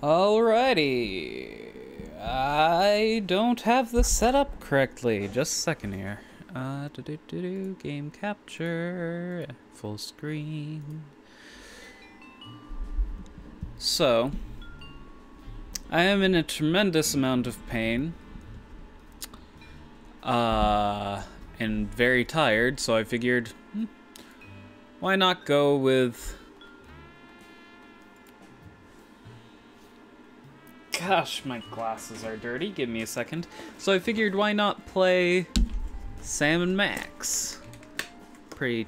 Alrighty. I don't have this set up correctly. Just a second here. Game capture. Full screen. So, I am in a tremendous amount of pain. And very tired, so I figured, why not go with... Gosh, my glasses are dirty. Give me a second. So I figured, why not play Sam & Max? Pretty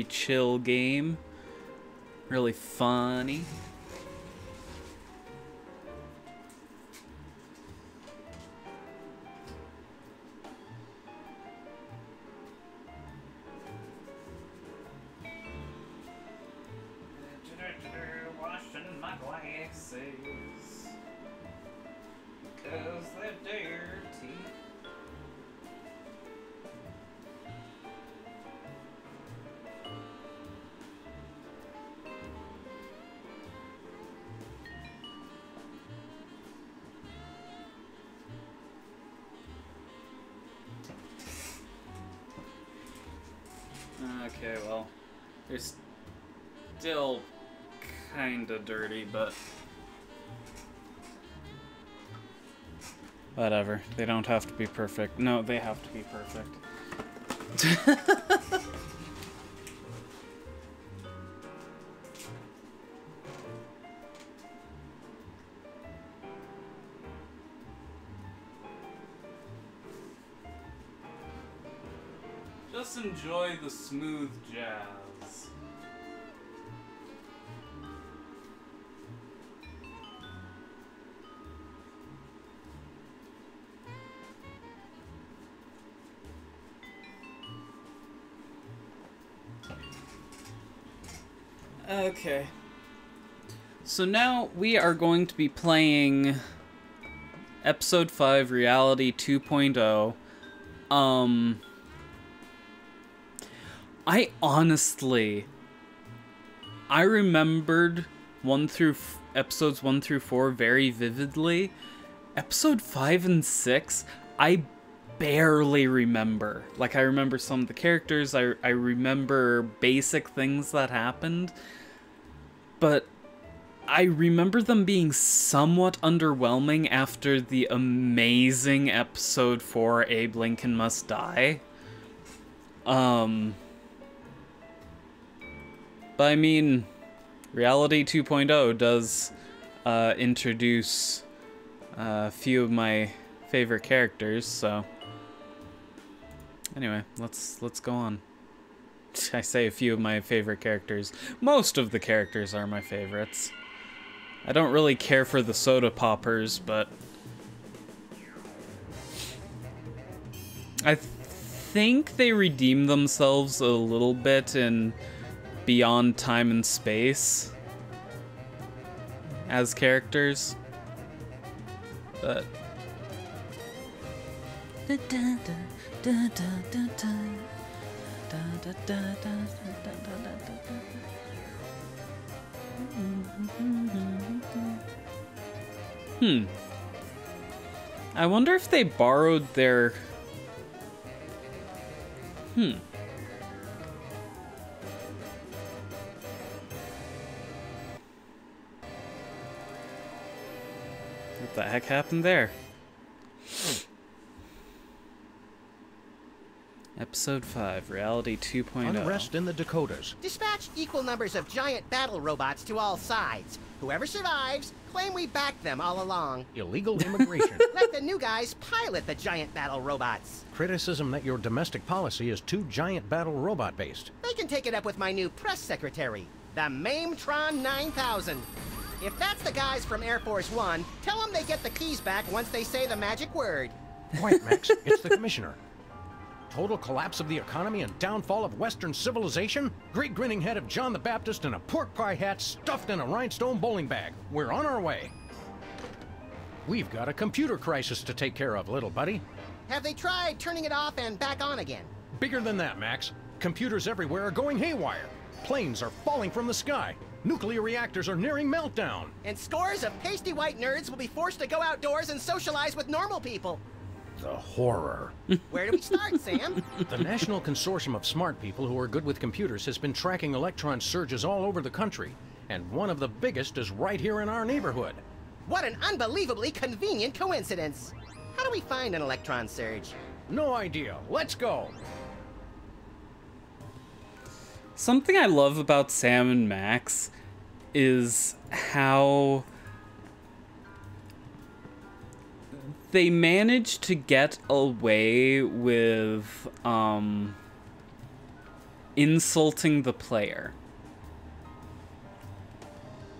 chill game. Really funny. Washing my glasses, 'cause they're dirty. Okay, well, they're still kinda dirty, but whatever. They don't have to be perfect. No, they have to be perfect. Just enjoy the smooth jazz. Okay. So now we are going to be playing Episode 5 Reality 2.0. I remembered episodes 1 through 4 very vividly. Episode 5 and 6, I barely remember. Like, I remember some of the characters, I remember basic things that happened, but I remember them being somewhat underwhelming after the amazing Episode 4, Abe Lincoln Must Die. But I mean, Reality 2.0 does introduce a few of my favorite characters, so anyway, let's go on. I say a few of my favorite characters. Most of the characters are my favorites. I don't really care for the soda poppers, but I think they redeem themselves a little bit in Beyond Time and Space as characters, but I wonder if they borrowed their What the heck happened there? Episode 5, Reality 2.0. Unrest in the Dakotas. Dispatch equal numbers of giant battle robots to all sides. Whoever survives, claim we backed them all along. Illegal immigration. Let the new guys pilot the giant battle robots. Criticism that your domestic policy is too giant battle robot based. They can take it up with my new press secretary, the Mametron 9000. If that's the guys from Air Force One, tell them they get the keys back once they say the magic word. Quiet, Max. It's the commissioner. Total collapse of the economy and downfall of Western civilization? Great grinning head of John the Baptist in a pork pie hat stuffed in a rhinestone bowling bag. We're on our way. We've got a computer crisis to take care of, little buddy. Have they tried turning it off and back on again? Bigger than that, Max. Computers everywhere are going haywire. Planes are falling from the sky. Nuclear reactors are nearing meltdown. And scores of pasty white nerds will be forced to go outdoors and socialize with normal people. The horror. Where do we start, Sam? The National Consortium of Smart People who are good with computers has been tracking electron surges all over the country, and one of the biggest is right here in our neighborhood. What an unbelievably convenient coincidence. How do we find an electron surge? No idea. Let's go. Something I love about Sam and Max is how they manage to get away with insulting the player.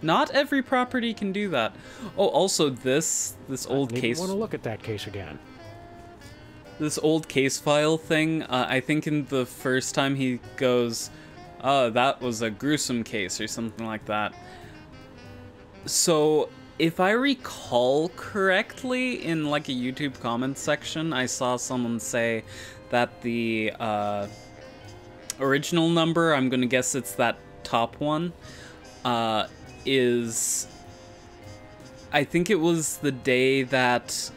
Not every property can do that. Oh, also this old case. I want to look at that case again. This old case file thing. I think in the first time he goes, "Oh, that was a gruesome case" or something like that. So, if I recall correctly, in like a YouTube comment section, I saw someone say that the original number, I'm gonna guess it's that top one, is, I think it was the day that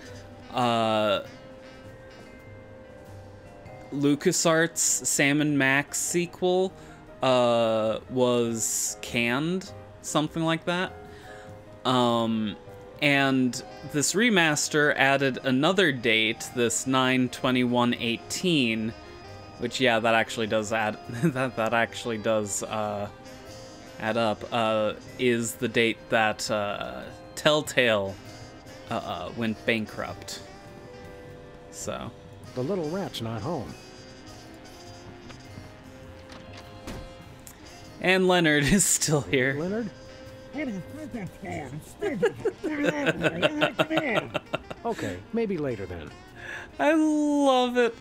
LucasArts' Sam and Max sequel was canned, something like that. And this remaster added another date, this 9/21/18, which, yeah, that actually does add that actually does add up, is the date that Telltale went bankrupt. So The little rat's not home. And Leonard is still here. Leonard? Okay, maybe later then. I love it.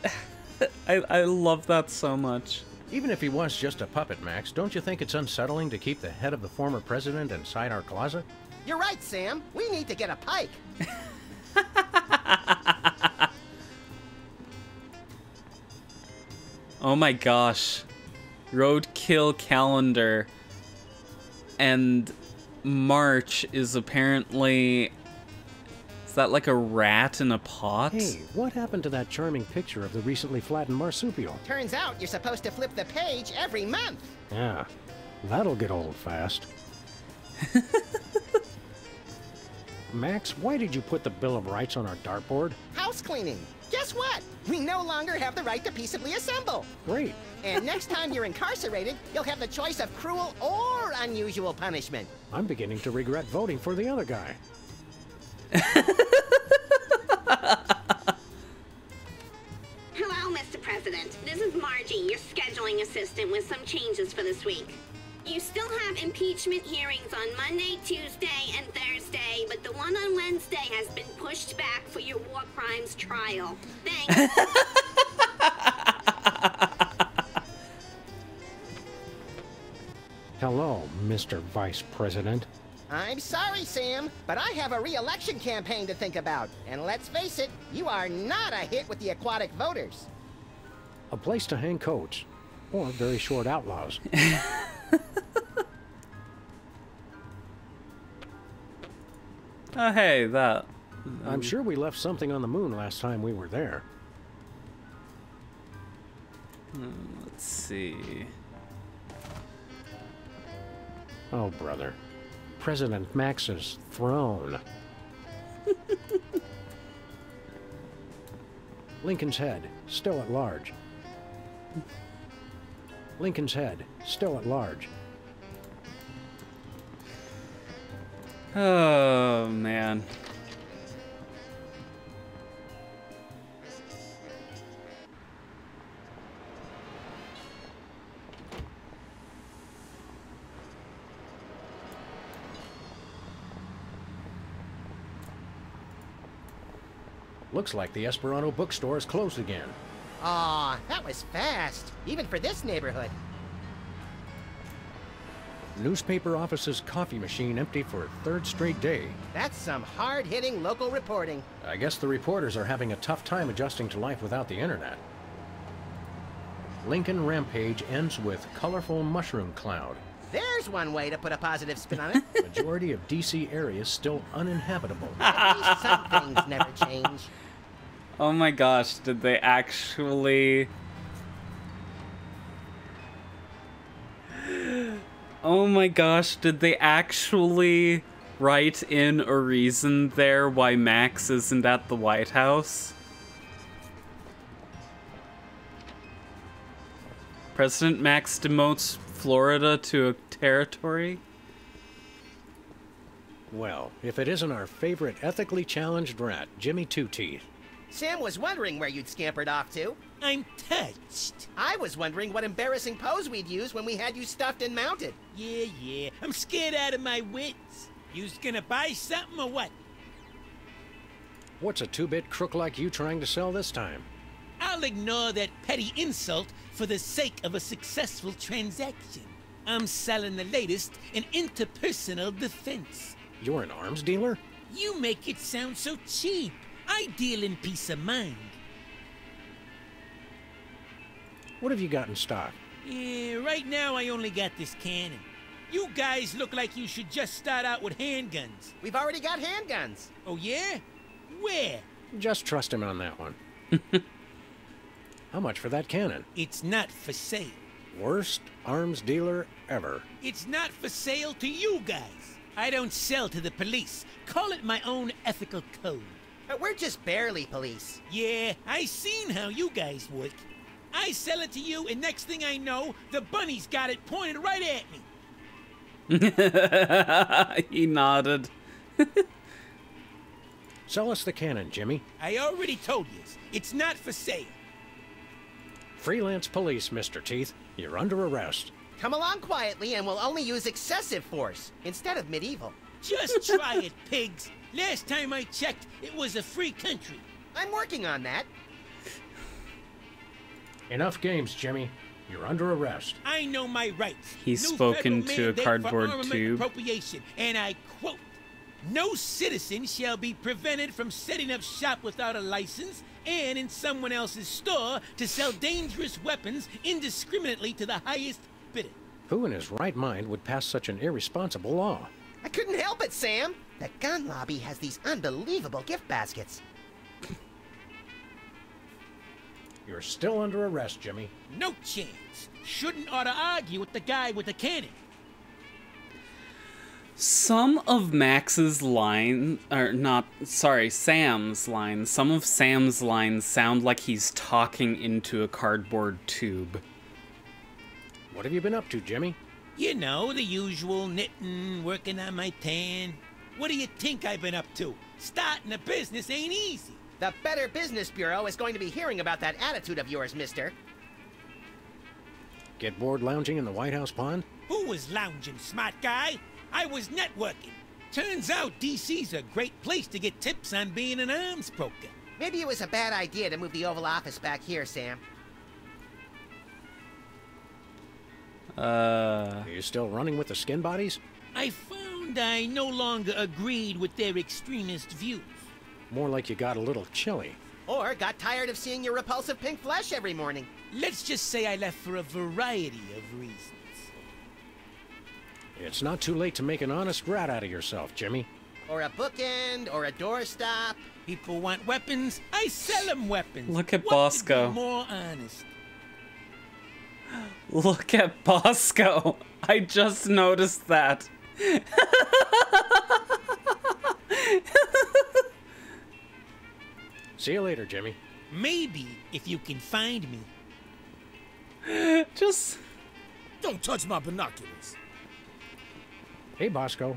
I love that so much. Even if he was just a puppet, Max, don't you think it's unsettling to keep the head of the former president inside our closet? You're right, Sam. We need to get a pike. Oh my gosh. Roadkill calendar. And March is apparently... Is that like a rat in a pot? Hey, what happened to that charming picture of the recently flattened marsupial? Turns out you're supposed to flip the page every month. Yeah, that'll get old fast. Max, why did you put the Bill of Rights on our dartboard? House cleaning. Guess what? We no longer have the right to peaceably assemble. Great. And next time you're incarcerated, you'll have the choice of cruel or unusual punishment. I'm beginning to regret voting for the other guy. Hello, Mr. President. This is Margie, your scheduling assistant, with some changes for this week. You still have impeachment hearings on Monday, Tuesday, and Thursday, but the one on Wednesday has been pushed back for your war crimes trial. Thanks. Hello, Mr. Vice President. I'm sorry, Sam, but I have a re-election campaign to think about. And let's face it, you are not a hit with the aquatic voters. A place to hang coats. Or very short outlaws. Oh, hey, that. I'm sure we left something on the moon last time we were there. Let's see. Oh, brother. President Max's throne. Lincoln's Head, still at large. Lincoln's Head, still at large. Oh, man. Looks like the Esperanto bookstore is closed again. Aw, that was fast, even for this neighborhood. Newspaper office's coffee machine empty for a third straight day. That's some hard-hitting local reporting. I guess the reporters are having a tough time adjusting to life without the internet. Lincoln Rampage ends with colorful mushroom cloud. There's one way to put a positive spin on it. Majority of DC areas still uninhabitable. At least some things never change. Oh my gosh, did they actually... Oh my gosh, did they actually write in a reason there why Max isn't at the White House? President Max demotes Florida to a territory? Well, if it isn't our favorite ethically challenged rat, Jimmy Two-Teeth. Sam was wondering where you'd scampered off to. I'm touched. I was wondering what embarrassing pose we'd use when we had you stuffed and mounted. Yeah, I'm scared out of my wits. You's gonna buy something or what? What's a two-bit crook like you trying to sell this time? I'll ignore that petty insult for the sake of a successful transaction. I'm selling the latest in interpersonal defense. You're an arms dealer? You make it sound so cheap. I deal in peace of mind. What have you got in stock? Right now I only got this cannon. You guys look like you should just start out with handguns. We've already got handguns. Oh yeah? Where? Just trust him on that one. How much for that cannon? It's not for sale. Worst arms dealer ever. It's not for sale to you guys. I don't sell to the police. Call it my own ethical code. But we're just barely police. Yeah, I seen how you guys work. I sell it to you, and next thing I know, the bunny's got it pointed right at me. He nodded. Sell us the cannon, Jimmy. I already told you, it's not for sale. Freelance police, Mr. Teeth. You're under arrest. Come along quietly and we'll only use excessive force instead of medieval. Just try it, pigs. Last time I checked, it was a free country. I'm working on that. Enough games, Jimmy. You're under arrest. I know my rights. He's New spoken federal to a mandate for cardboard armament tube. Appropriation, and I quote, "No citizen shall be prevented from setting up shop without a license and in someone else's store to sell dangerous weapons indiscriminately to the highest bidder." Who in his right mind would pass such an irresponsible law? I couldn't help it, Sam. The gun lobby has these unbelievable gift baskets. You're still under arrest, Jimmy. No chance. Shouldn't ought to argue with the guy with the cannon. Some of Max's lines, or not, sorry, Sam's lines, some of Sam's lines sound like he's talking into a cardboard tube. What have you been up to, Jimmy? You know, the usual knitting, working on my tan. What do you think I've been up to? Starting a business ain't easy. The Better Business Bureau is going to be hearing about that attitude of yours, mister. Get bored lounging in the White House pond? Who was lounging, smart guy? I was networking. Turns out DC's a great place to get tips on being an arms broker. Maybe it was a bad idea to move the Oval Office back here, Sam. Are you still running with the skin bodies? I found I no longer agreed with their extremist views. More like you got a little chilly. Or got tired of seeing your repulsive pink flesh every morning. Let's just say I left for a variety of reasons. It's not too late to make an honest rat out of yourself, Jimmy. Or a bookend, or a doorstop. People want weapons, I sell them weapons. Look at What Bosco. could be more honest? Look at Bosco. I just noticed that. See you later, Jimmy. Maybe if you can find me. Just... Don't touch my binoculars. Hey, Bosco.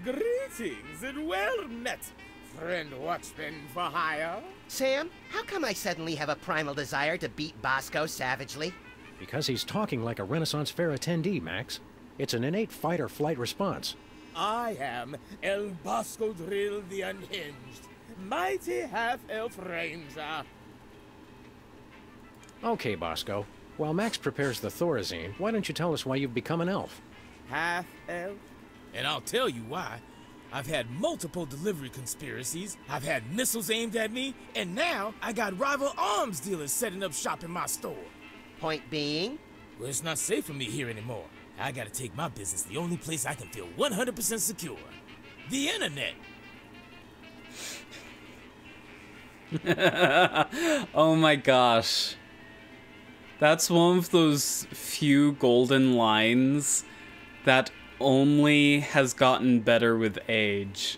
Greetings and well met, friend watchman for hire. Sam, how come I suddenly have a primal desire to beat Bosco savagely? Because he's talking like a Renaissance Fair attendee, Max. It's an innate fight-or-flight response. I am El Bosco Drill the Unhinged, mighty half-elf ranger. Okay, Bosco. While Max prepares the Thorazine, why don't you tell us why you've become an elf? Half-elf? And I'll tell you why. I've had multiple delivery conspiracies, I've had missiles aimed at me, and now I got rival arms dealers setting up shop in my store. Point being? Well, it's not safe for me here anymore. I gotta take my business the only place I can feel 100% secure. The internet. Oh my gosh. That's one of those few golden lines that only has gotten better with age.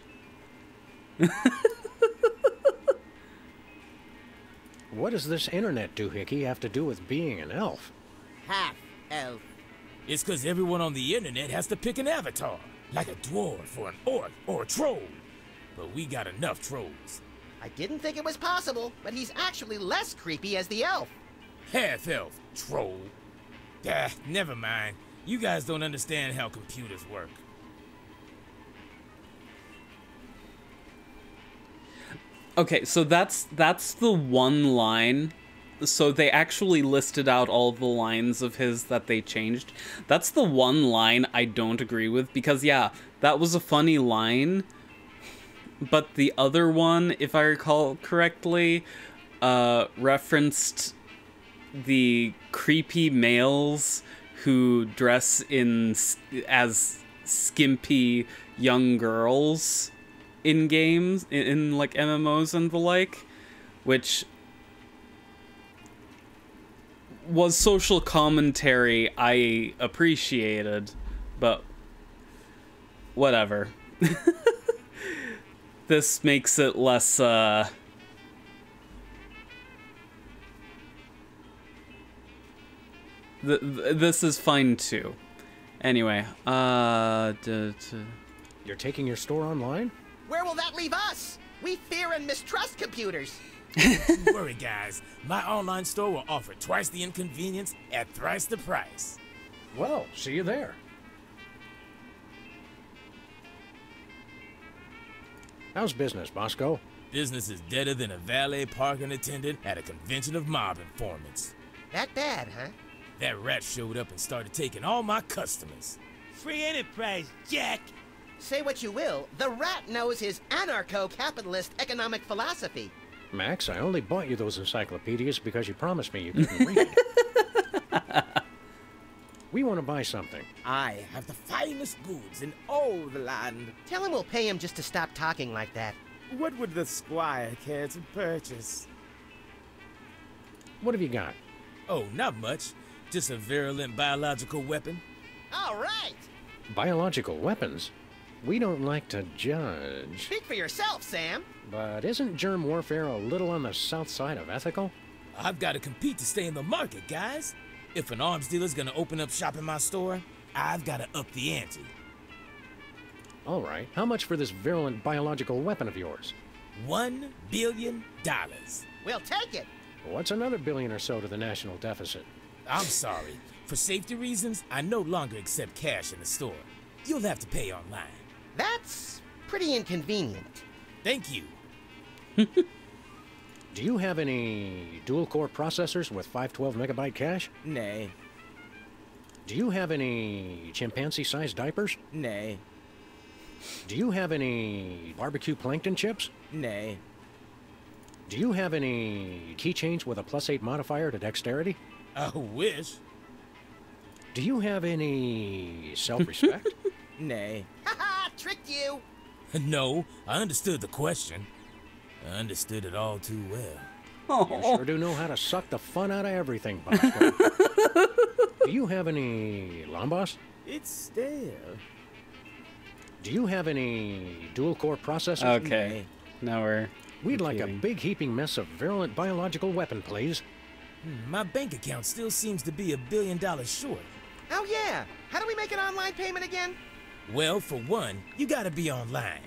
What does this internet doohickey have to do with being an elf? Half elf. It's cause everyone on the internet has to pick an avatar, like a dwarf or an orc or a troll. But we got enough trolls. I didn't think it was possible, but he's actually less creepy as the elf. Half-elf, troll. Ah, never mind. You guys don't understand how computers work. Okay, so that's the one line. So they actually listed out all the lines of his that they changed. That's the one line I don't agree with, because yeah, that was a funny line. But the other one, if I recall correctly, referenced the creepy males who dress as skimpy young girls in games, in like MMOs and the like, which was social commentary I appreciated, but whatever. This makes it less, this is fine too. Anyway, You're taking your store online? Where will that leave us? We fear and mistrust computers. Don't worry, guys. My online store will offer twice the inconvenience at thrice the price. Well, see you there. How's business, Bosco? Business is deader than a valet parking attendant at a convention of mob informants. That bad, huh? That rat showed up and started taking all my customers. Free enterprise, Jack. Say what you will, the rat knows his anarcho-capitalist economic philosophy. Max, I only bought you those encyclopedias because you promised me you couldn't read. We want to buy something. I have the finest goods in all the land. Tell him we'll pay him just to stop talking like that. What would the squire care to purchase? What have you got? Oh, not much. Just a virulent biological weapon. All right! Biological weapons? We don't like to judge. Speak for yourself, Sam. But isn't germ warfare a little on the south side of ethical? I've got to compete to stay in the market, guys. If an arms dealer's gonna open up shop in my store, I've got to up the ante. All right. How much for this virulent biological weapon of yours? $1 billion. We'll take it. What's another billion or so to the national deficit? I'm sorry. For safety reasons, I no longer accept cash in the store. You'll have to pay online. That's pretty inconvenient. Thank you. Do you have any dual-core processors with 512 megabyte cache? Nay. Do you have any chimpanzee-sized diapers? Nay. Do you have any barbecue plankton chips? Nay. Do you have any keychains with a +8 modifier to dexterity? I wish. Do you have any self-respect? Nay. Haha, tricked you. No, I understood the question. I understood it all too well. You sure do know how to suck the fun out of everything, Bosco. Do you have any Lambos? It's stale. Do you have any dual-core processors? okay. Now We'd like a repeating. big heaping mess of virulent biological weapon, please. My bank account still seems to be $1 billion short. Oh yeah, how do we make an online payment again? Well, for one, you gotta be online.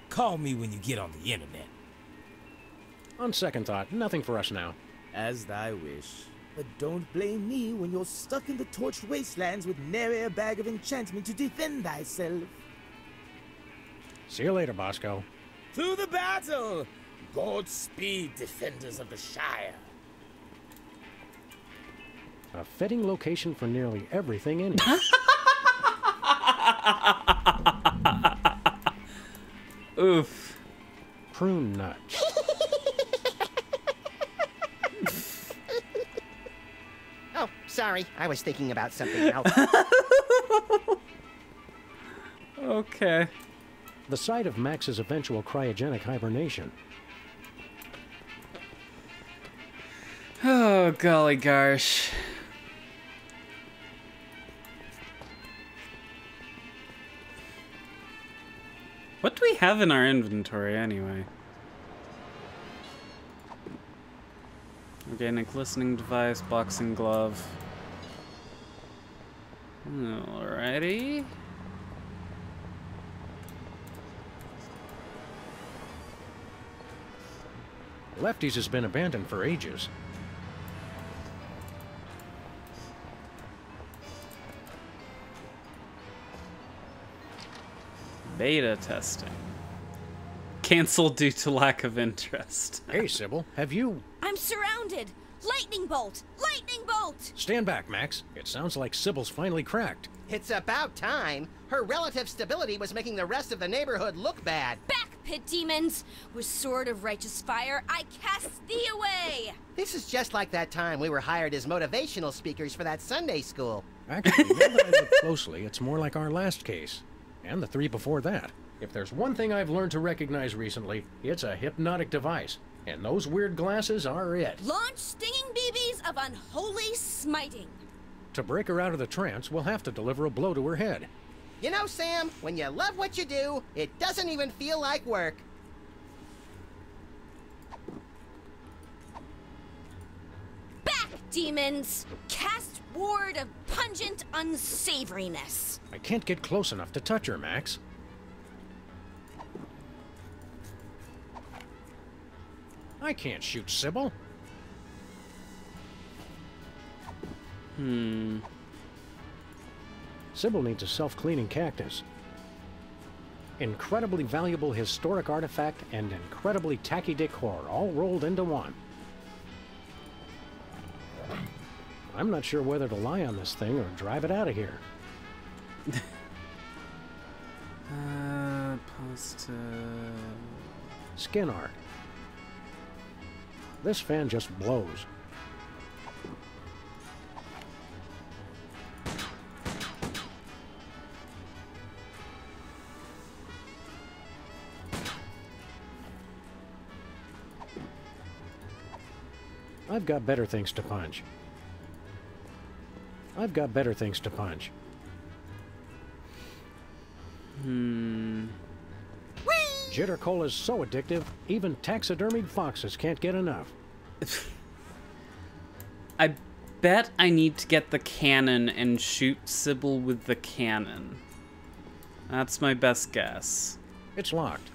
Call me when you get on the internet. On second thought, nothing for us now. As thy wish. But don't blame me when you're stuck in the torched wastelands with nary a bag of enchantment to defend thyself. See you later, Bosco. To the battle! Godspeed, defenders of the Shire. A fitting location for nearly everything in it. Oof. Prune nuts. Oh, Sorry, I was thinking about something else. Okay. The site of Max's eventual cryogenic hibernation. Oh, golly gosh. What do we have in our inventory, anyway? Organic listening device, boxing glove. Alrighty. Lefty's has been abandoned for ages. Beta testing. Canceled due to lack of interest. Hey, Sybil, have you... I'm surrounded! Lightning bolt! Lightning bolt! Stand back, Max. It sounds like Sybil's finally cracked. It's about time. Her relative stability was making the rest of the neighborhood look bad. Back, pit demons! With sword of righteous fire, I cast thee away! This is just like that time we were hired as motivational speakers for that Sunday school. Actually, now that I look closely, it's more like our last case. And the 3 before that. If there's one thing I've learned to recognize recently, it's a hypnotic device. And those weird glasses are it. Launch stinging BBs of unholy smiting. To break her out of the trance, we'll have to deliver a blow to her head. You know, Sam, when you love what you do, it doesn't even feel like work. Back, demons! Cast ward of pungent unsavoriness. I can't get close enough to touch her, Max. I can't shoot Sybil. Sybil needs a self-cleaning cactus. Incredibly valuable historic artifact and incredibly tacky decor, all rolled into one. I'm not sure whether to lie on this thing or drive it out of here. Skin art. This fan just blows. I've got better things to punch. I've got better things to punch. Jitter Cola is so addictive, even taxidermied foxes can't get enough. I bet I need to get the cannon and shoot Sybil with the cannon. That's my best guess. It's locked.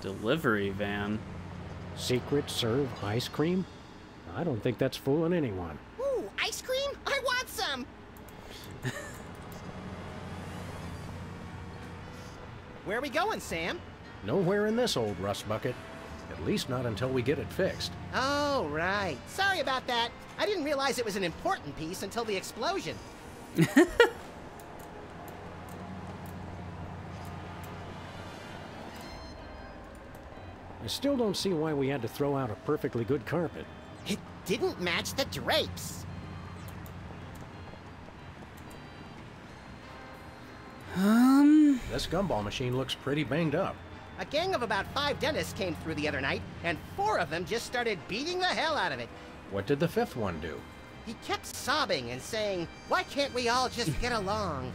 Delivery van. Secret serve ice cream? I don't think that's fooling anyone. Ooh, ice cream? I want some! Where are we going, Sam? Nowhere in this old rust bucket. At least not until we get it fixed. Oh, right. Sorry about that. I didn't realize it was an important piece until the explosion. I still don't see why we had to throw out a perfectly good carpet. It didn't match the drapes. This gumball machine looks pretty banged up. A gang of about 5 dentists came through the other night, and 4 of them just started beating the hell out of it. What did the 5th one do? He kept sobbing and saying, "Why can't we all just get along?"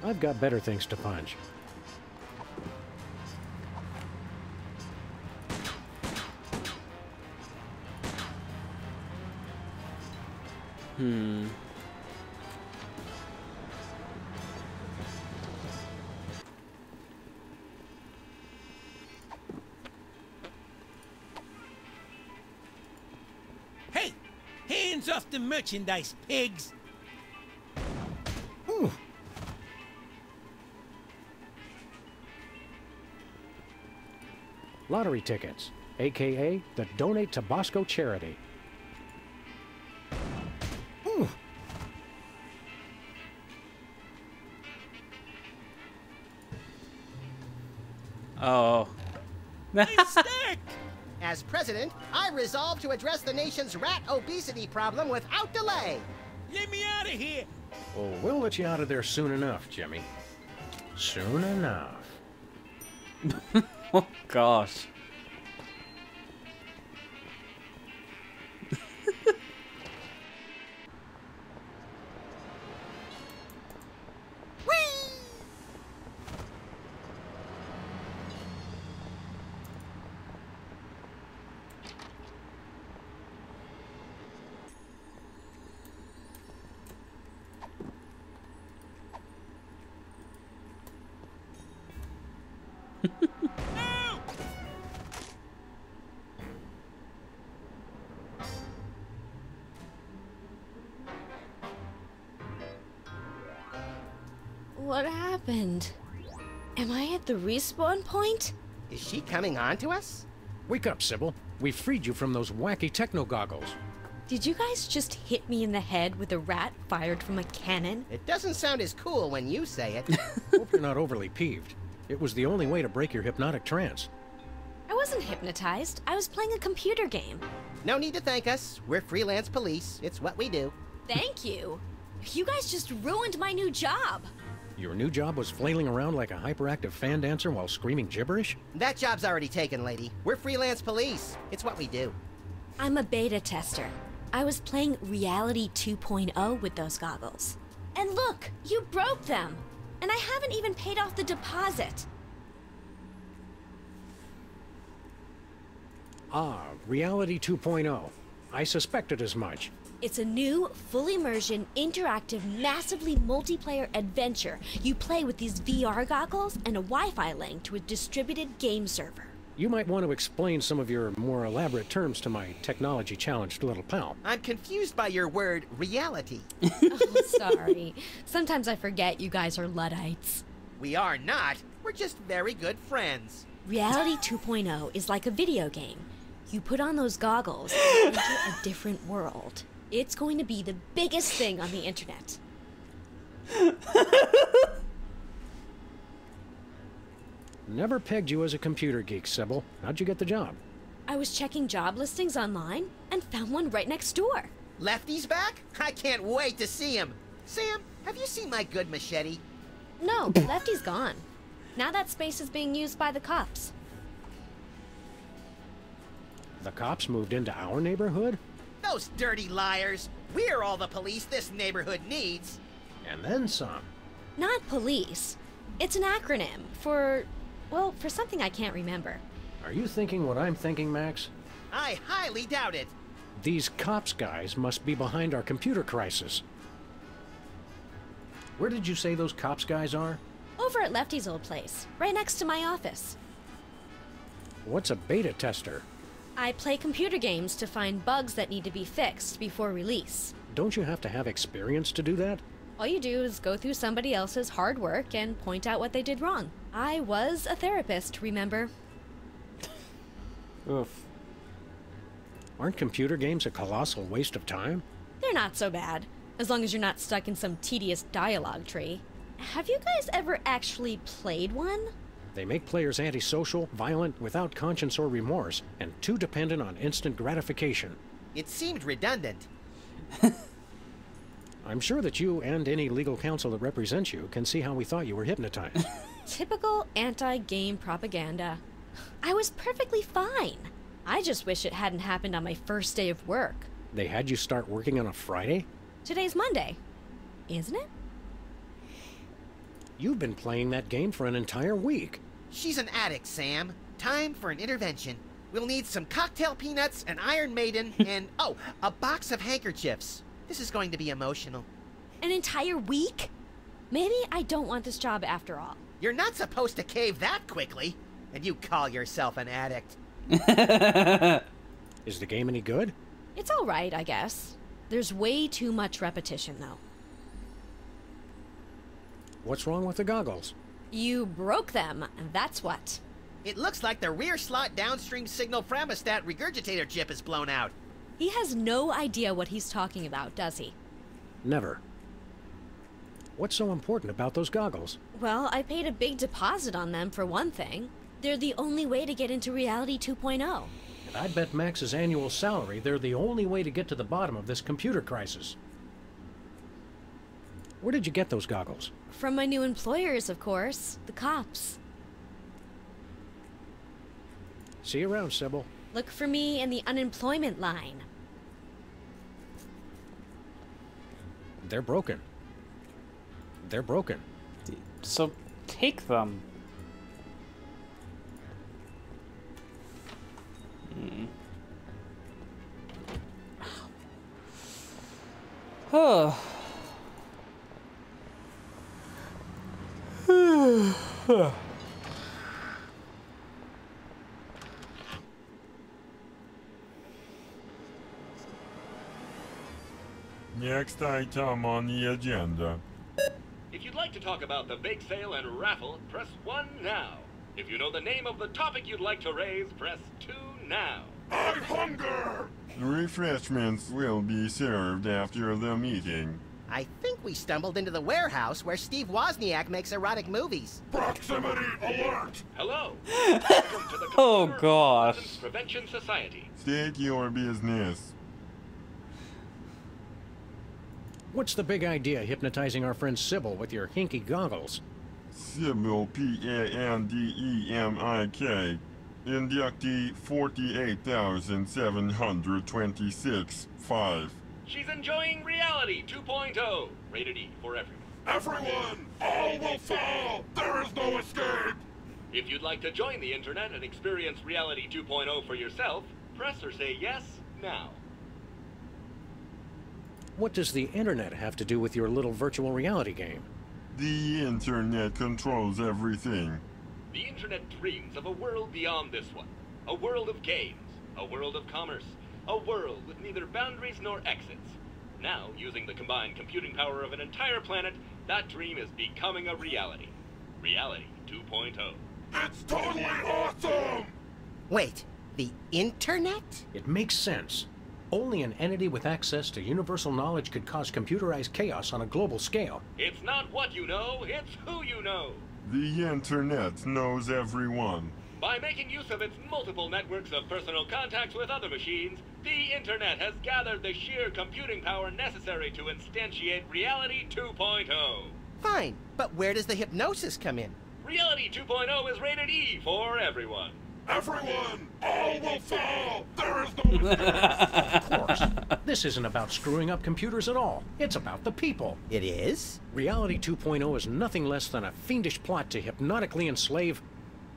I've got better things to punch. Hey! Hands off the merchandise, pigs! Ooh. Lottery tickets, aka the Donate to Bosco charity. Oh. I'm stuck! As president, I resolve to address the nation's rat obesity problem without delay. Let me out of here! Oh, we'll let you out of there soon enough, Jimmy. Soon enough. Oh, gosh. What happened? Am I at the respawn point? Is she coming on to us? Wake up, Sybil. We freed you from those wacky techno goggles. Did you guys just hit me in the head with a rat fired from a cannon? It doesn't sound as cool when you say it. Hope you're not overly peeved. It was the only way to break your hypnotic trance. I wasn't hypnotized. I was playing a computer game. No need to thank us. We're freelance police. It's what we do. Thank you. You guys just ruined my new job. Your new job was flailing around like a hyperactive fan dancer while screaming gibberish? That job's already taken, lady. We're freelance police. It's what we do. I'm a beta tester. I was playing Reality 2.0 with those goggles. And look, you broke them. And I haven't even paid off the deposit. Ah, Reality 2.0. I suspected as much. It's a new, full immersion, interactive, massively multiplayer adventure. You play with these VR goggles and a Wi-Fi link to a distributed game server. You might want to explain some of your more elaborate terms to my technology-challenged little pal. I'm confused by your word, reality. Oh, sorry. Sometimes I forget you guys are Luddites. We are not. We're just very good friends. Reality 2.0 is like a video game. You put on those goggles and enter a different world. It's going to be the biggest thing on the internet. Never pegged you as a computer geek, Sybil. How'd you get the job? I was checking job listings online and found one right next door. Lefty's back? I can't wait to see him. Sam, have you seen my good machete? No, Lefty's gone. Now that space is being used by the cops. The cops moved into our neighborhood? Those dirty liars. We're all the police this neighborhood needs. And then some. Not police. It's an acronym for, well, for something I can't remember. Are you thinking what I'm thinking, Max? I highly doubt it. These cops guys must be behind our computer crisis. Where did you say those cops guys are? Over at Lefty's old place, right next to my office. What's a beta tester? I play computer games to find bugs that need to be fixed before release. Don't you have to have experience to do that? All you do is go through somebody else's hard work and point out what they did wrong. I was a therapist, remember? Oof. Aren't computer games a colossal waste of time? They're not so bad, as long as you're not stuck in some tedious dialogue tree. Have you guys ever actually played one? They make players antisocial, violent, without conscience or remorse, and too dependent on instant gratification. It seemed redundant. I'm sure that you and any legal counsel that represents you can see how we thought you were hypnotized. Typical anti-game propaganda. I was perfectly fine. I just wish it hadn't happened on my first day of work. They had you start working on a Friday? Today's Monday, isn't it? You've been playing that game for an entire week. She's an addict, Sam. Time for an intervention. We'll need some cocktail peanuts, an Iron Maiden, and, oh, a box of handkerchiefs. This is going to be emotional. An entire week? Maybe I don't want this job after all. You're not supposed to cave that quickly. And you call yourself an addict. Is the game any good? It's all right, I guess. There's way too much repetition, though. What's wrong with the goggles? You broke them, that's what. It looks like the rear slot downstream signal Framistat regurgitator chip is blown out. He has no idea what he's talking about, does he? Never. What's so important about those goggles? Well, I paid a big deposit on them for one thing. They're the only way to get into Reality 2.0. And I'd bet Max's annual salary they're the only way to get to the bottom of this computer crisis. Where did you get those goggles? From my new employers, of course. The cops. See you around, Sybil. Look for me in the unemployment line. They're broken. They're broken. So take them. Oh. Next item on the agenda. If you'd like to talk about the bake sale and raffle, press 1 now. If you know the name of the topic you'd like to raise, press 2 now. I hunger! Refreshments will be served after the meeting. I think we stumbled into the warehouse where Steve Wozniak makes erotic movies. Proximity alert! Hello. Welcome to the Oh, Computer gosh. Obsolescence Prevention Society. State your business. What's the big idea hypnotizing our friend Sybil with your hinky goggles? Sybil P-A-N-D-E-M-I-K. Inductee 48,726. 5. She's enjoying Reality 2.0. Rated E for everyone. Everyone! All will fall! There is no escape! If you'd like to join the internet and experience Reality 2.0 for yourself, press or say yes now. What does the internet have to do with your little virtual reality game? The internet controls everything. The internet dreams of a world beyond this one. A world of games. A world of commerce. A world with neither boundaries nor exits. Now, using the combined computing power of an entire planet, that dream is becoming a reality. Reality 2.0. It's totally awesome! Wait, the internet? It makes sense. Only an entity with access to universal knowledge could cause computerized chaos on a global scale. It's not what you know, it's who you know. The internet knows everyone. By making use of its multiple networks of personal contacts with other machines, the internet has gathered the sheer computing power necessary to instantiate Reality 2.0. Fine, but where does the hypnosis come in? Reality 2.0 is rated E for everyone. Everyone! All will fall! There is no escape! Of course. This isn't about screwing up computers at all. It's about the people. It is? Reality 2.0 is nothing less than a fiendish plot to hypnotically enslave,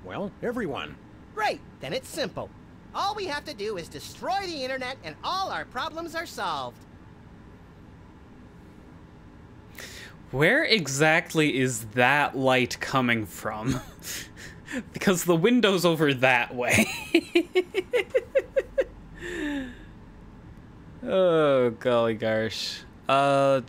well, everyone. Great, then it's simple. All we have to do is destroy the internet and all our problems are solved. Where exactly is that light coming from? Because the window's over that way. Oh, golly gosh. Where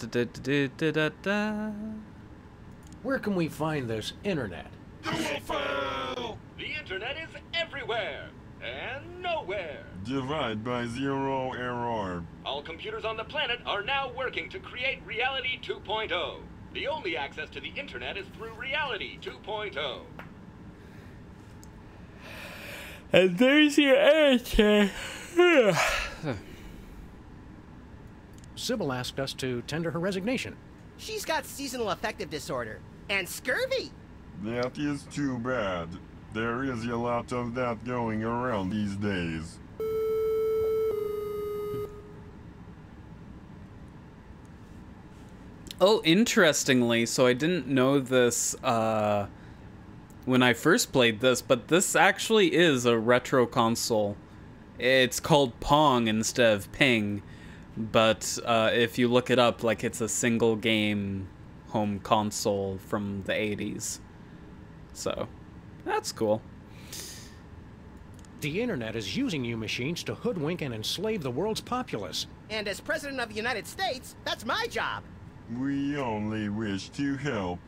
can we find this internet? You will fail! The internet is everywhere and nowhere. Divide by 0 error. All computers on the planet are now working to create Reality 2.0. The only access to the internet is through Reality 2.0. And there's your answer. Sybil asked us to tender her resignation. She's got seasonal affective disorder and scurvy. That is too bad. There is a lot of that going around these days. Oh, interestingly, so I didn't know this when I first played this, but this actually is a retro console. It's called Pong instead of Ping, but if you look it up, like, it's a single game home console from the 80s. So, that's cool. The internet is using you machines to hoodwink and enslave the world's populace. And as President of the United States, that's my job. We only wish to help.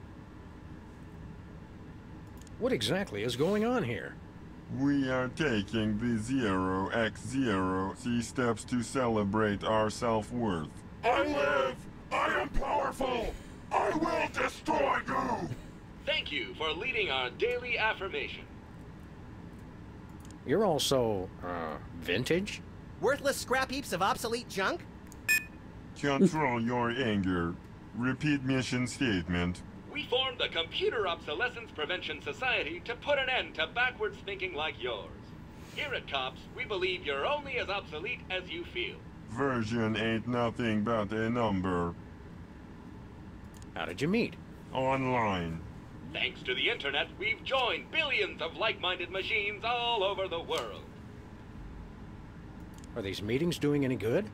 What exactly is going on here? We are taking the 0x0 steps to celebrate our self-worth. I live! I am powerful! I will destroy you! Thank you for leading our daily affirmation. You're also, vintage? Worthless scrap heaps of obsolete junk? Control your anger. Repeat mission statement. We formed the Computer Obsolescence Prevention Society to put an end to backwards thinking like yours. Here at COPS, we believe you're only as obsolete as you feel. Version ain't nothing but a number. How did you meet? Online. Thanks to the internet, we've joined billions of like-minded machines all over the world. Are these meetings doing any good?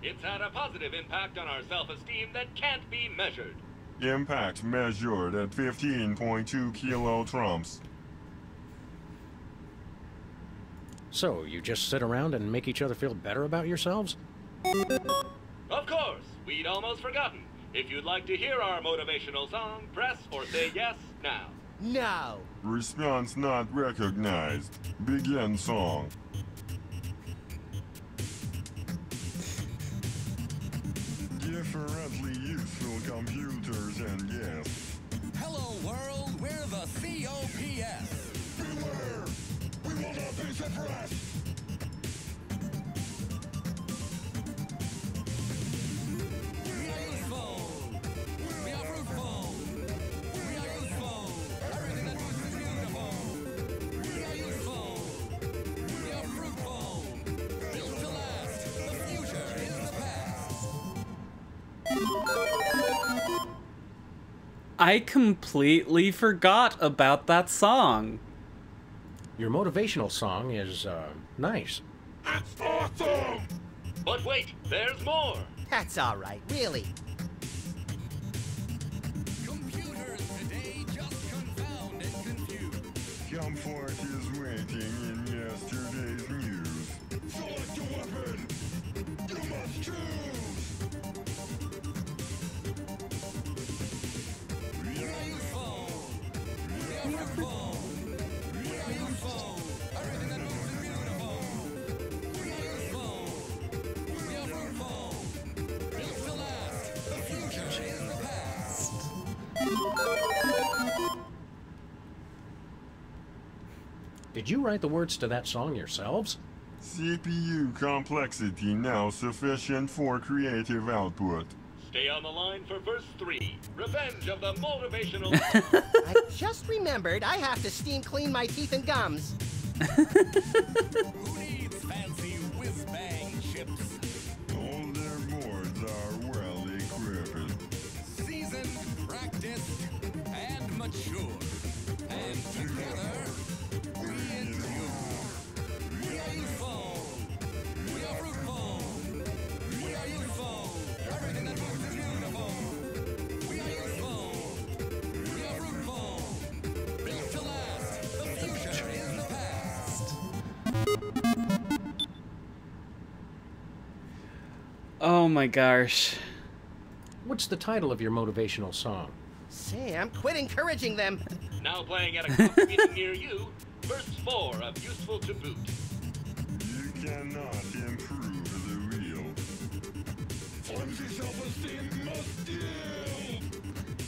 It's had a positive impact on our self-esteem that can't be measured. Impact measured at 15.2 kilotrumps. So, you just sit around and make each other feel better about yourselves? Of course, we'd almost forgotten. If you'd like to hear our motivational song, press or say yes now. No. Response not recognized. Begin song. Differently useful computers and yes. Hello world, we're the COPS. Beware! We will not be suppressed! We are useful. We are fruitful. We are useful. Everything that moves is beautiful. We are useful. We are fruitful. Built to last. The future is the past. I completely forgot about that song. Your motivational song is, nice. It's awesome! But wait, there's more. That's all right, really. Computers today just confound and confuse. Comfort is waiting in yesterday's news. Select a weapon! You must choose! We are useful. We are fruitful. We are useful. Everything that moves is beautiful. We are useful. We are fruitful. Built to last. The future is the past. Did you write the words to that song yourselves? CPU complexity now sufficient for creative output. Stay on the line for verse 3. Revenge of the motivational... I just remembered I have to steam clean my teeth and gums. Who needs fancy whiz-bang chips? All their boards are well equipped. Seasoned, practiced, and mature. And together, we endure. We are useful. We are fruitful. We are useful. Everything that moves is beautiful. We are useful. We are fruitful. Built to last. The future is the past. Oh my gosh. What's the title of your motivational song? Sam, quit encouraging them. Now playing at a COPS meeting near you, verse 4 of Useful to Boot. You cannot improve the wheel. Flimsy self-esteem must yield!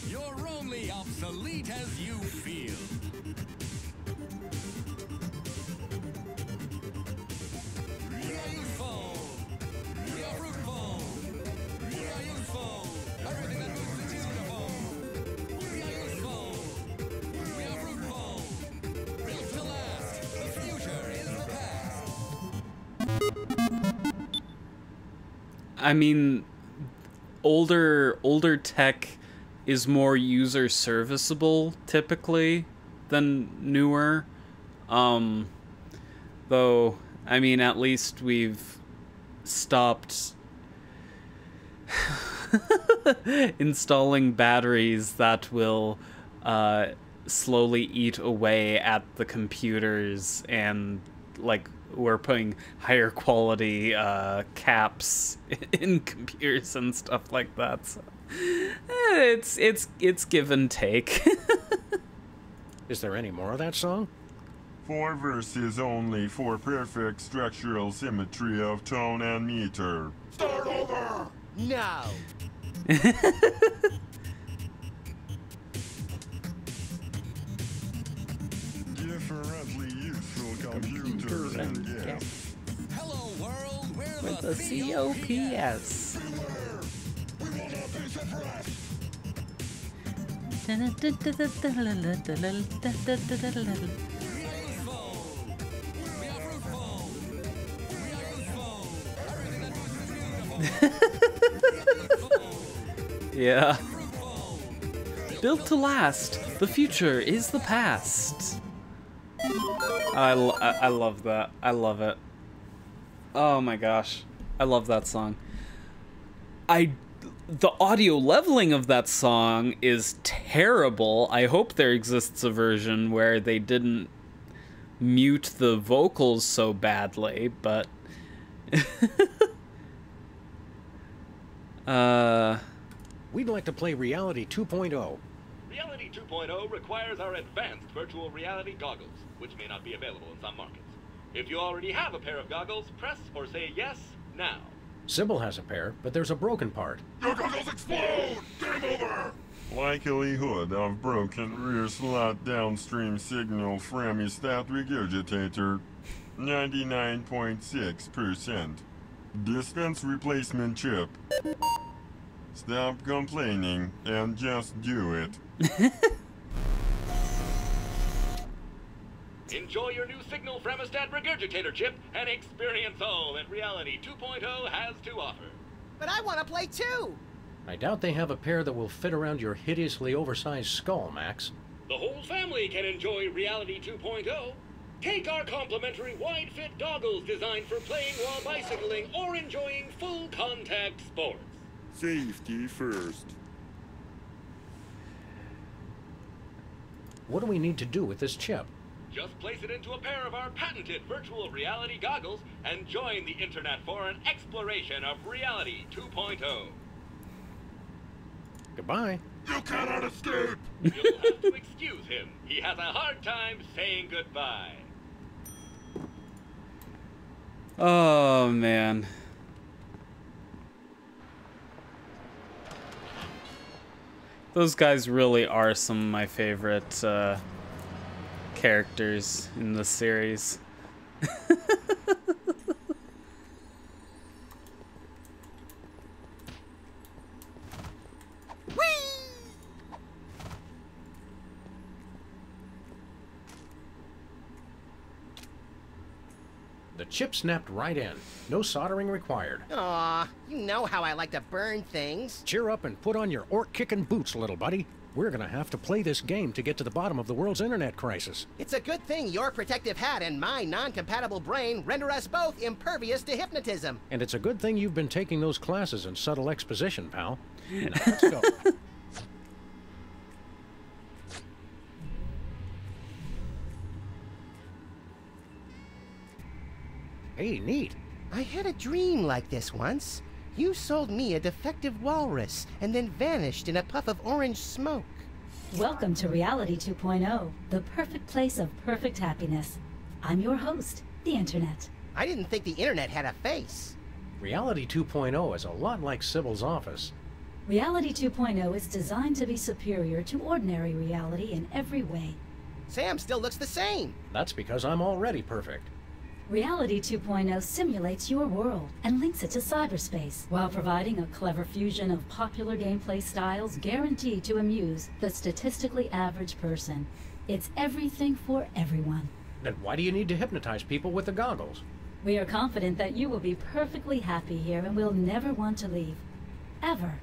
You're only obsolete as you feel. We are useful. We are fruitful. We are useful. Everything that moves is beautiful. We are useful. We are fruitful. Built to last. The future is the past. I mean, older tech is more user serviceable typically than newer. Though, I mean, at least we've stopped installing batteries that will slowly eat away at the computers, and like we're putting higher quality caps in computers and stuff like that. So it's give and take. Is there any more of that song? 4 verses only for perfect structural symmetry of tone and meter. Start over! No. Differently useful computers Yes. Hello, world. We're With the the COPS. Yeah. Built to last. The future is the past. I love that. I love it. Oh my gosh. I love that song. The audio leveling of that song is terrible. I hope there exists a version where they didn't mute the vocals so badly, but We'd like to play Reality 2.0. Reality 2.0 requires our advanced virtual reality goggles, which may not be available in some markets. If you already have a pair of goggles, press or say yes now. Sybil has a pair, but there's a broken part. Your goggles explode! Game over! Likelihood of broken rear slot downstream signal from a stat regurgitator, 99.6%. Dispense replacement chip. Stop complaining and just do it. Enjoy your new Signal Fremostat regurgitator chip and experience all that Reality 2.0 has to offer. But I want to play too! I doubt they have a pair that will fit around your hideously oversized skull, Max. The whole family can enjoy Reality 2.0. Take our complimentary wide-fit goggles designed for playing while bicycling or enjoying full contact sports. Safety first. What do we need to do with this chip? Just place it into a pair of our patented virtual reality goggles and join the internet for an exploration of Reality 2.0. Goodbye. You cannot escape! You'll have to excuse him. He has a hard time saying goodbye. oh man. Those guys really are some of my favorite characters in the series. The chip snapped right in. No soldering required. Aw, you know how I like to burn things. Cheer up and put on your orc-kicking boots, little buddy. We're gonna have to play this game to get to the bottom of the world's internet crisis. It's a good thing your protective hat and my non-compatible brain render us both impervious to hypnotism. And it's a good thing you've been taking those classes in subtle exposition, pal. Now, let's go. Hey, neat. I had a dream like this once. You sold me a defective walrus and then vanished in a puff of orange smoke. Welcome to Reality 2.0, the perfect place of perfect happiness. I'm your host, the Internet. I didn't think the internet had a face. Reality 2.0 is a lot like Sybil's office. Reality 2.0 is designed to be superior to ordinary reality in every way. Sam still looks the same. That's because I'm already perfect. Reality 2.0 simulates your world and links it to cyberspace, while providing a clever fusion of popular gameplay styles guaranteed to amuse the statistically average person. It's everything for everyone. Then why do you need to hypnotize people with the goggles? We are confident that you will be perfectly happy here and will never want to leave. Ever.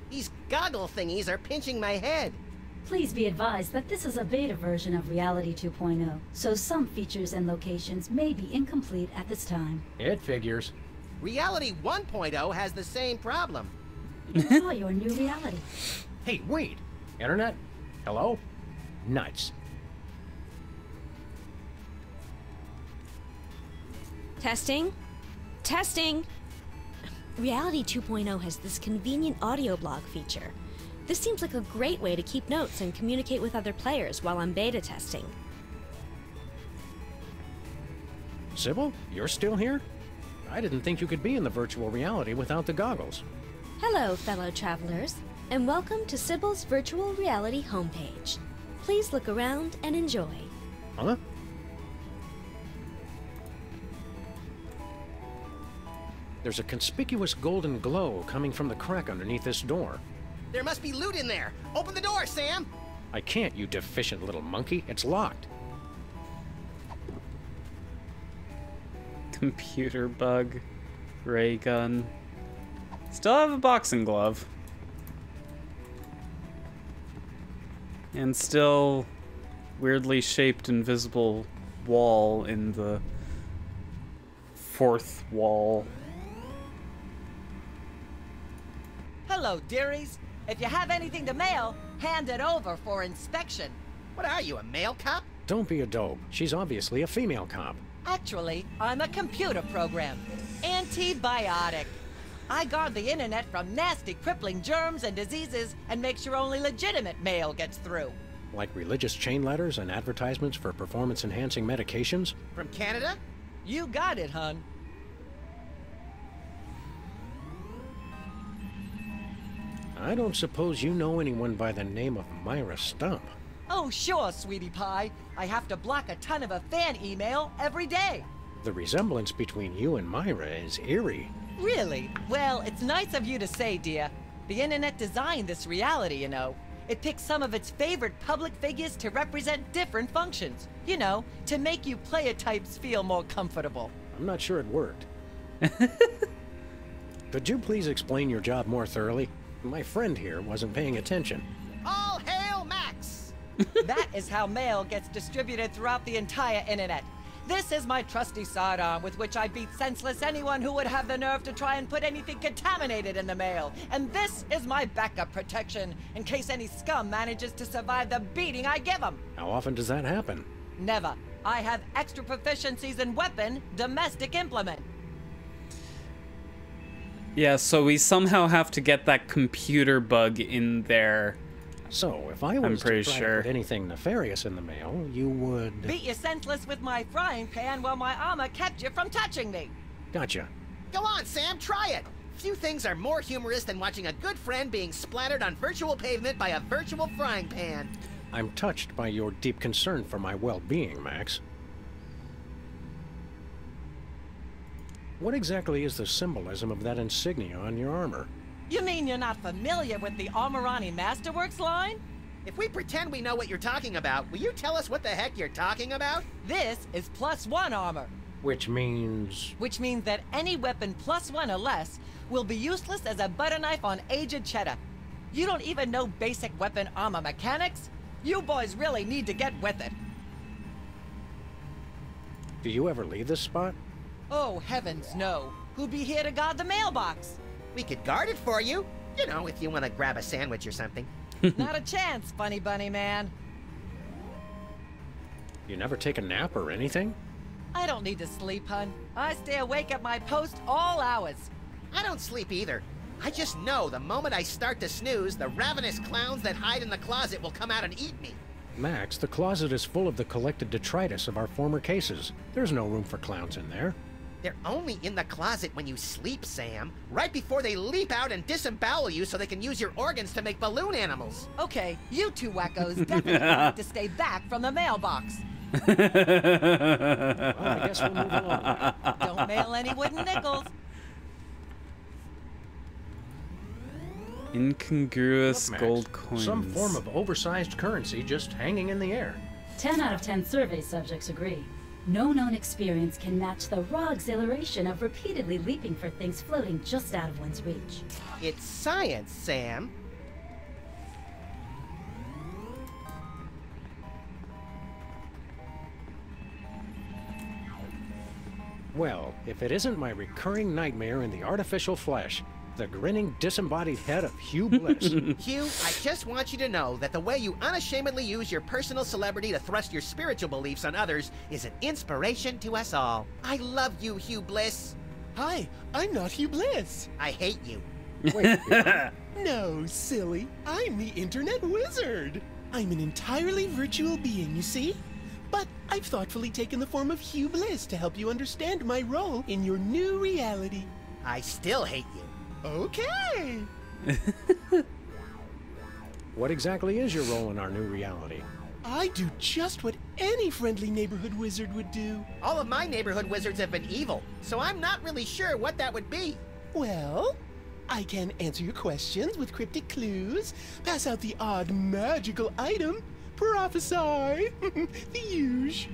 These goggle thingies are pinching my head. Please be advised that this is a beta version of Reality 2.0, so some features and locations may be incomplete at this time. It figures. Reality 1.0 has the same problem. Enjoy your new reality. Hey, wait! Internet? Hello? Nuts. Testing? Testing! Reality 2.0 has this convenient audio blog feature. This seems like a great way to keep notes and communicate with other players while I'm beta testing. Sybil, you're still here? I didn't think you could be in the virtual reality without the goggles. Hello, fellow travelers, and welcome to Sybil's virtual reality homepage. Please look around and enjoy. Huh? There's a conspicuous golden glow coming from the crack underneath this door. There must be loot in there. Open the door, Sam. I can't, you deficient little monkey. It's locked. Computer bug. Ray gun. Still have a boxing glove. And still weirdly shaped invisible wall in the fourth wall. Hello, dearies. If you have anything to mail, hand it over for inspection. What are you, a mail cop? Don't be a dope. She's obviously a female cop. Actually, I'm a computer program. Antibiotic. I guard the internet from nasty, crippling germs and diseases and make sure only legitimate mail gets through. Like religious chain letters and advertisements for performance-enhancing medications? From Canada? You got it, hun. I don't suppose you know anyone by the name of Myra Stump. Oh, sure, sweetie pie. I have to block a ton of a fan email every day. The resemblance between you and Myra is eerie. Really? Well, it's nice of you to say, dear. The internet designed this reality, you know. It picks some of its favorite public figures to represent different functions. You know, to make you player types feel more comfortable. I'm not sure it worked. Could you please explain your job more thoroughly? My friend here wasn't paying attention. All hail Max! That is how mail gets distributed throughout the entire internet. This is my trusty sidearm with which I beat senseless anyone who would have the nerve to try and put anything contaminated in the mail. And this is my backup protection, in case any scum manages to survive the beating I give them. How often does that happen? Never. I have extra proficiencies in weapon, domestic implement. Yeah, so we somehow have to get that computer bug in there. So, if I was to try to put anything nefarious in the mail, you would... Beat you senseless with my frying pan while my armor kept you from touching me. Gotcha. Go on, Sam, try it. Few things are more humorous than watching a good friend being splattered on virtual pavement by a virtual frying pan. I'm touched by your deep concern for my well-being, Max. What exactly is the symbolism of that insignia on your armor? You mean you're not familiar with the Armorani Masterworks line? If we pretend we know what you're talking about, will you tell us what the heck you're talking about? This is +1 armor. Which means... Which means that any weapon +1 or less will be useless as a butter knife on aged cheddar. You don't even know basic weapon armor mechanics? You boys really need to get with it. Do you ever leave this spot? Oh, heavens no. Who'd be here to guard the mailbox? We could guard it for you. You know, if you want to grab a sandwich or something. Not a chance, funny bunny man. You never take a nap or anything? I don't need to sleep, hun. I stay awake at my post all hours. I don't sleep either. I just know the moment I start to snooze, the ravenous clowns that hide in the closet will come out and eat me. Max, the closet is full of the collected detritus of our former cases. There's no room for clowns in there. They're only in the closet when you sleep, Sam. Right before they leap out and disembowel you so they can use your organs to make balloon animals. Okay, you two wackos definitely need to stay back from the mailbox. Well, I guess we'll move along. Don't mail any wooden nickels. Incongruous Look, Max, gold coins. Some form of oversized currency just hanging in the air. 10 out of 10 survey subjects agree. No known experience can match the raw exhilaration of repeatedly leaping for things floating just out of one's reach. It's science, Sam. Well, if it isn't my recurring nightmare in the artificial flesh, the grinning, disembodied head of Hugh Bliss. Hugh, I just want you to know that the way you unashamedly use your personal celebrity to thrust your spiritual beliefs on others is an inspiration to us all. I love you, Hugh Bliss. Hi, I'm not Hugh Bliss. I hate you. Wait, No, silly. I'm the Internet Wizard. I'm an entirely virtual being, you see? But I've thoughtfully taken the form of Hugh Bliss to help you understand my role in your new reality. I still hate you. Okay. What exactly is your role in our new reality? I do just what any friendly neighborhood wizard would do. All of my neighborhood wizards have been evil, so I'm not really sure what that would be. Well, I can answer your questions with cryptic clues, pass out the odd magical item, prophesy, the huge.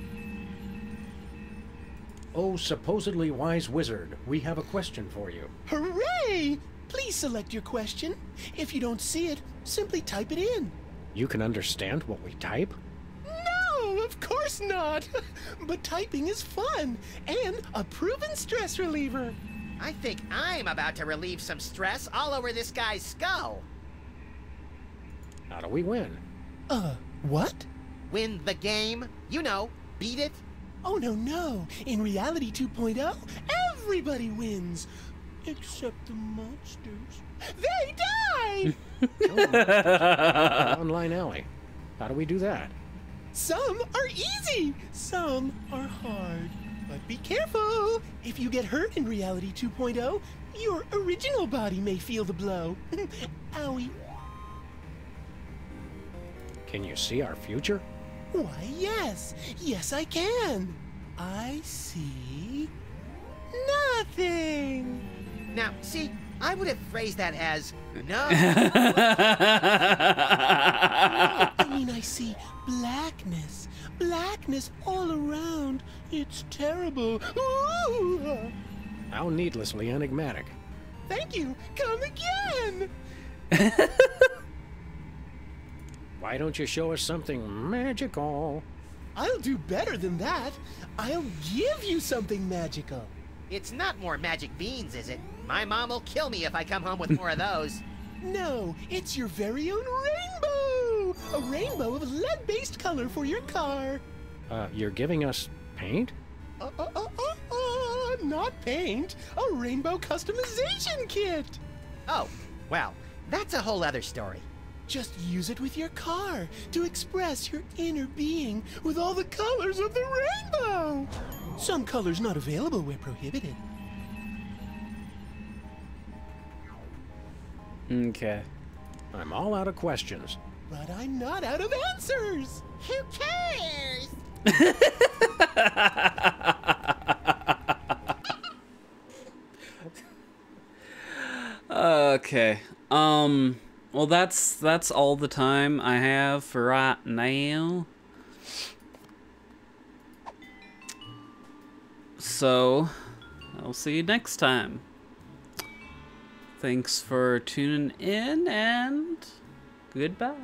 Oh, supposedly wise wizard, we have a question for you. Hooray! Please select your question. If you don't see it, simply type it in. You can understand what we type? No, of course not. But typing is fun and a proven stress reliever. I think I'm about to relieve some stress all over this guy's skull. How do we win? What? Win the game. You know, beat it. Oh, no. In Reality 2.0, everybody wins. Except the monsters. They die! Online alley. How do we do that? Some are easy, some are hard. But be careful! If you get hurt in Reality 2.0, your original body may feel the blow. Owie. Can you see our future? Why, yes. Yes, I can. I see nothing. Now, see, I would have phrased that as no. I mean, I see blackness. Blackness all around. It's terrible. Ooh. How needlessly enigmatic. Thank you. Come again. Why don't you show us something magical? I'll do better than that. I'll give you something magical. It's not more magic beans, is it? My mom will kill me if I come home with more of those. No, it's your very own rainbow! A rainbow of lead-based color for your car. You're giving us paint? Not paint. A rainbow customization kit. Oh, well, that's a whole other story. Just use it with your car to express your inner being with all the colors of the rainbow. Some colors not available where prohibited. Okay. I'm all out of questions. But I'm not out of answers. Who cares? Okay. Well, that's all the time I have for right now. So, I'll see you next time. Thanks for tuning in, and goodbye.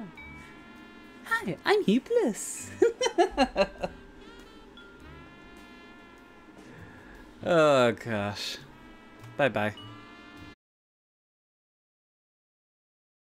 Hi, I'm Hublis. Oh, gosh. Bye-bye.